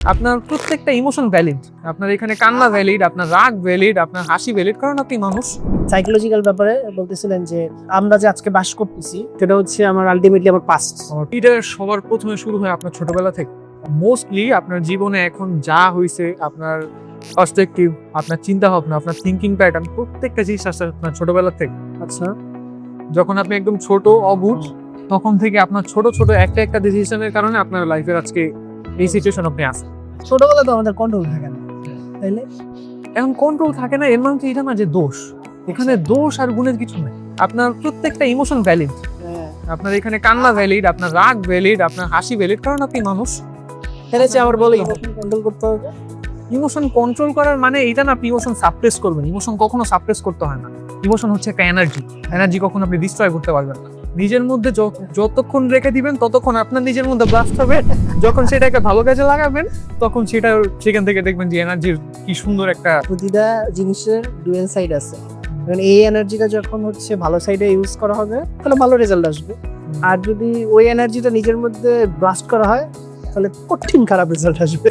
আপনার প্রত্যেকটা emotion valid. আপনার এখানে কান্না ভ্যালিড, আপনার রাগ ভ্যালিড, আপনার হাসি ভ্যালিড, কারণ আপনি মানুষ। সাইকোলজিক্যাল ব্যাপারে বলতেছিলেন যে আমরা যে আজকে বাস করতেছি সেটা হচ্ছে আমার আলটিমেটলি আমার পাস্ট। এটা সবার প্রথমে শুরু হয় আপনার ছোটবেলা থেকে। মোস্টলি আপনার জীবনে এখন যা হয়েছে, আপনার পার্সপেক্টিভ, আপনার চিন্তা ভাবনা, আপনার থিঙ্কিং প্যাটার্ন, প্রত্যেকটা জিনিস আসছে আপনার ছোটবেলা থেকে। আচ্ছা, যখন আপনি একদম ছোট অবুঝ, তখন থেকে আপনার ছোট ছোট একটা একটা ডিসিশনের কারণে আপনার লাইফের আজকে এই সিচুয়েশন আপনি আছেন। ছোটবেলা তো আমাদের কন্ট্রোল থাকে না, তাইলে এখন কন্ট্রোল থাকে না, এর মানে তো এটা না যে দোষ। এখানে দোষ আর গুণের কিছু নেই। আপনার প্রত্যেকটা ইমোশন ভ্যালিড। আপনার এখানে কান্না ভ্যালিড, আপনার রাগ ভ্যালিড, আপনার হাসি ভ্যালিড, কারণ আপনি মানুষ। হেরেছে আমার বলে ইমোশন কন্ট্রোল করতে হবে। ইমোশন কন্ট্রোল করার মানে এইটা না আপনি ইমোশন সাপ্রেস করবেন। ইমোশন কখনো সাপ্রেস করতে হয় না। ইমোশন হচ্ছে একটা এনার্জি। এনার্জি কখনো আপনি ডিস্ট্রয় করতে পারবেন না। নিজের মধ্যে যতক্ষণ রেখে দিবেন ততক্ষণ আপনার নিজের মধ্যে ব্লাস্ট হবে। যখন সেটাকে ভালো কাজে লাগাবেন তখন সেখান থেকে দেখবেন যে এনার্জির কি সুন্দর একটা। প্রতিটা জিনিসের ডুয়েল সাইড আছে। কারণ এই এনার্জিটা যখন হচ্ছে ভালো সাইডে ইউজ করা হবে তাহলে ভালো রেজাল্ট আসবে, আর যদি ওই এনার্জিটা নিজের মধ্যে ব্লাস্ট করা হয় তাহলে কঠিন খারাপ রেজাল্ট আসবে।